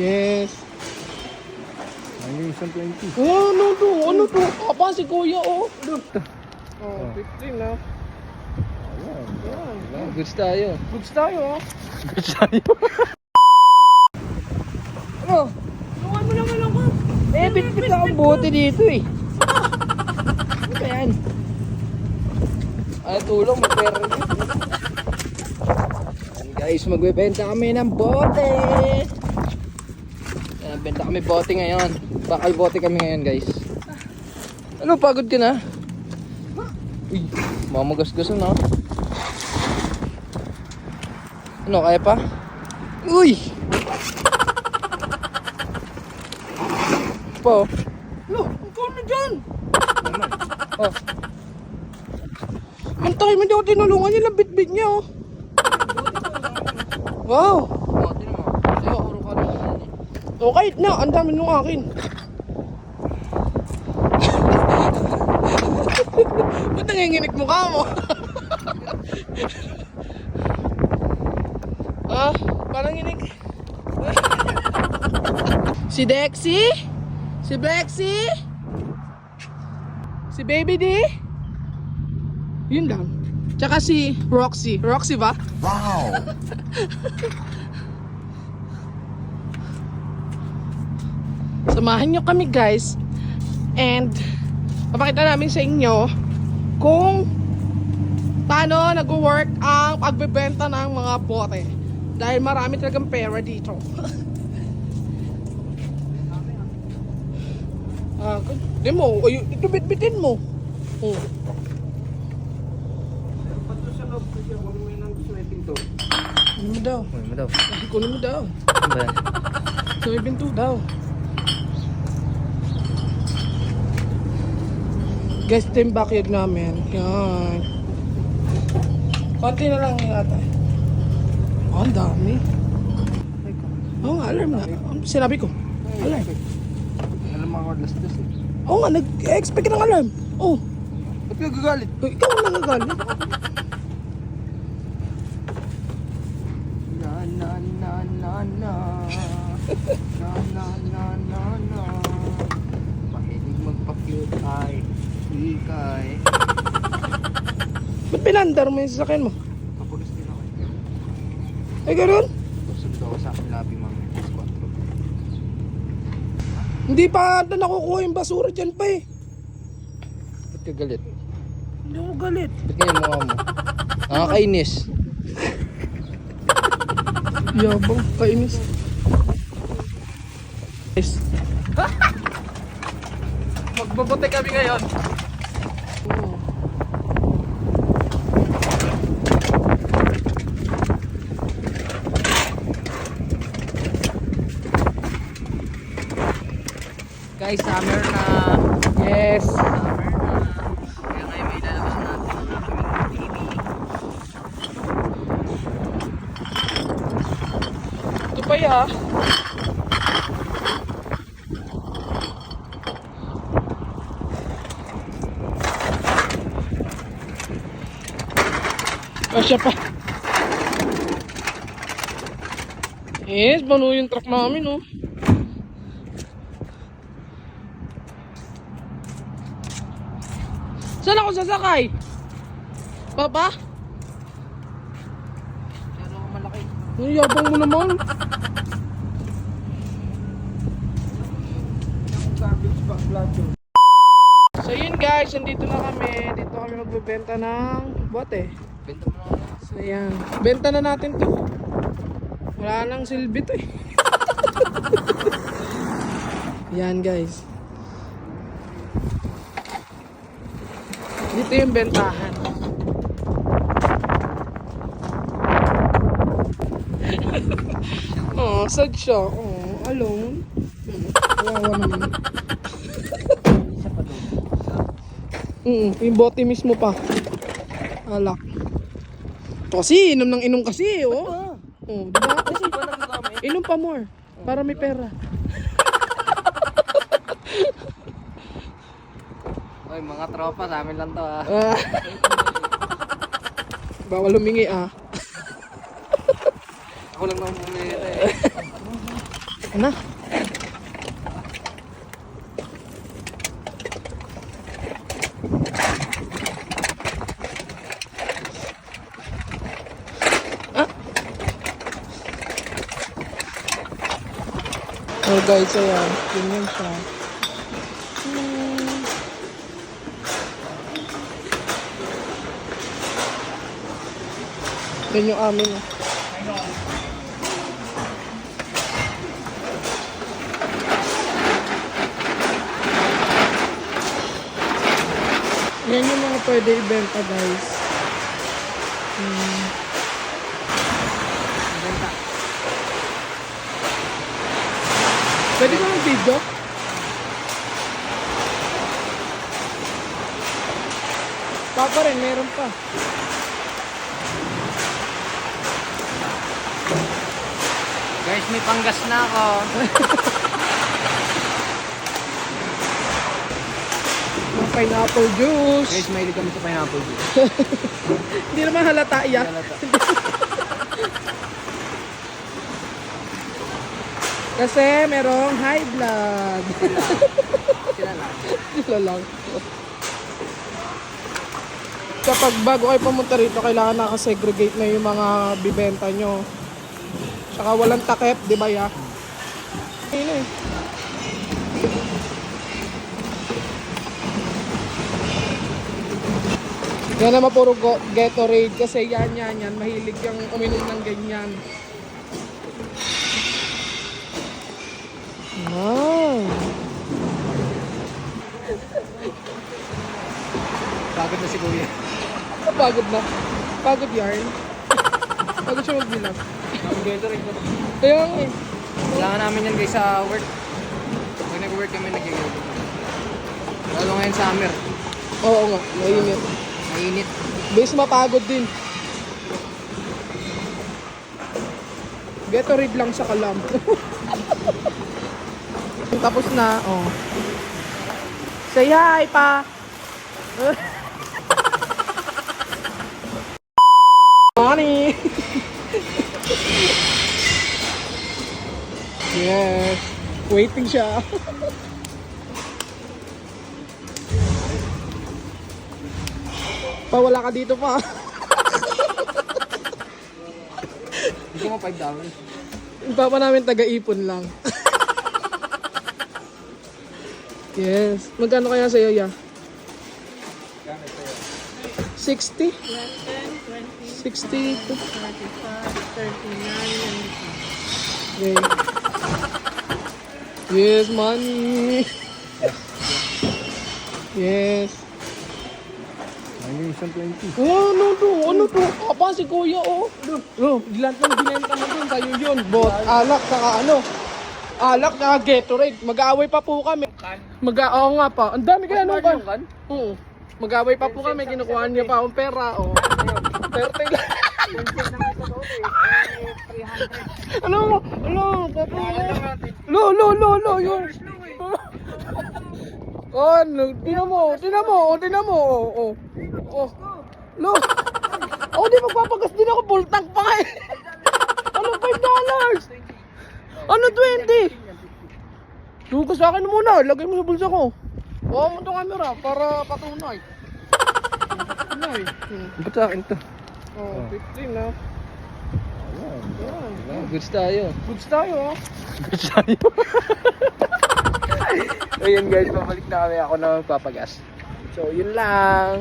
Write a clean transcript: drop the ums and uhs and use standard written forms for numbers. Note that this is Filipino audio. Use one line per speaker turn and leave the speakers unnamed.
Yes.
Ayun, 120.
Oh, ano to? Ano to? Apa si kuya, oh. Oh, 15 na.
Ayan. Goods tayo.
Goods tayo, oh.
Goods tayo.
Ano? Tulungan mo naman ako. Bit-bit akong bote dito eh. Ano ba yan?
Ay, tulong, may pera dito. Ayan guys, magbebenta kami ng bote. Ayan, benta kami bote ngayon. Bakal bote kami ngayon guys. Ano, pagod ka na? Uy, mamagas-gasan na. Ano, kaya pa? Uy! Po.
Lo, ikaw na dyan.
Oh.
Mantay mo daw tinulungan niya lang bit-bit niya, oh. Wow.
Bote naman. Ay, puro ka naman.
Oh, kahit na, ang dami nung akin. Ba't nanginginig mukha mo? Ah, parang nginig. Si Dexy? Si Bexy? Si Baby D? Yun lang. Tsaka si Roxy. Roxy ba?
Wow!
Samahan nyo kami guys. And papakita namin sa inyo kung paano nag-work ang pagbebenta ng mga bote. Dahil marami talagang pera dito. Di mo, ito bit-bitin mo. Oh.
Pato sa loob kasi ako may nang sweating to.
Ano mo daw?
Ano mo daw?
Hindi ko mo daw.
Ano ba yan?
Sa may pinto daw. Guys, ito yung backyard namin. Yan. Konti na lang yata. Oh, ang dami. Oo nga, alarm na. Sinabi ko. Alarm.
Alam ako alas-dos eh.
Oo nga, nag-expect ng alarm. Oh,
Ba't ka gagalit?
ikaw ang nangagalit.
Na na na na na na na na na na mahilig magpa-cute ay ikay.
Ba't pinandar mo yung sasakyan mo?
Kapulis din ako.
Ay, gano'n?
Sundo ako sa akin labi mamaya.
Hindi pa ata nakukuha yung basura dyan pa eh.
Ba't ka galit?
Hindi ako galit.
Ba't ganyan mukha mo? Nakakainis.
Yabang, kainis. Guys.
Magbabote kami ngayon. Guys, summer na.
Yes.
Summer na. Kaya ngayon may lalabas natin ang aming baby.
Ito pa ya. Kasya pa. Yes, bano yung truck namin, oh. Saan ako sasakay? Papa?
Pero malaki.
Ang yabang mo naman.
Yung garbage bag plato.
So yun guys, nandito na kami. Dito kami magbebenta ng bote.
Benta mo na nga.
So yan. Benta na natin to. Wala nang silbi to eh. Yan guys. Dito yung bentahan. Oh, sad siya. Oh, alone. Kawawa naman.
Isa pa doon.
Yung bote mismo pa. Alak. Kasi, inom ng inom kasi, oh. Oh, diba?
Kasi ba nagagamit?
Inom pa more. Para may pera.
Oy, mga tropa, sa amin lang to ah.
Ah. Bawal humingi ah.
Ako lang naman bumili eh.
Ano? Ah. Oh guys, ayan. Ganyan siya. Yan yung amin. Yan yung mga pwede ibenta guys. Pwede ko ng video? Papa rin, meron pa.
Guys, may panggas na ako.
Yung pineapple juice.
Guys, mahilig kami sa pineapple juice.
Hindi naman halata iya. Kasi merong high blood.
Sila lang.
Sila lang. Kapag bago kayo pumunta rito, kailangan nakasegregate na yung mga bibenta nyo. Saka walang takip, di ba ya? Ayun eh. Yan naman puro Gatorade kasi yan. Mahilig yung uminom ng ganyan. Wow.
Pagod na si Kuya.
Pagod na. Pagod yarn. Pagod siya magbilang.
Gatorade ko.
Kaya nga eh.
Kailangan namin yan guys sa work. Pag nag-work kami, nag-gatorade. Lalo ngayon summer.
Oo nga, mainit.
Mainit.
Base mapagod din. Gatorade lang sa kalam. Tapos na, oh. Say hi pa. Money. Yes. Waiting siya. Pa, wala ka dito pa.
Hindi mo $5.
Yung papa namin taga-ipon lang. Yes. Magkano kaya sa'yo, ya? 60? 60 to
35, 39,
okay. Yes, money. Yes.
Ayun, isang 20.
Oh, ano to? Apa si kuya, oh. Oh, lahat ng binenta mo dun, sa'yo yun. Bot, alak, saka ano. Alak, saka Gatorade. Mag-aaway pa po kami. Oo nga pa. Ang dami kaya nung kan. Oo. Mag-aaway pa po kami. Kinukuha niya pa akong pera, oh. 30 lang. Ano? Lo, yun. Oh, tinan mo. Lo. Oh, di magpapagas din ako. Full tank pa eh. Ano, $5? Ano, 20? Lukas sa akin muna. Lagay mo sa bulsa ko. Bawa mo itong camera para patunay. Tunay.
Ba't sa akin to?
Oh, 15 na.
Goods tayo.
Goods tayo, oh.
Goods tayo. Ayun guys, pabalik na kami. Ako na magpapagas.
So, yun lang.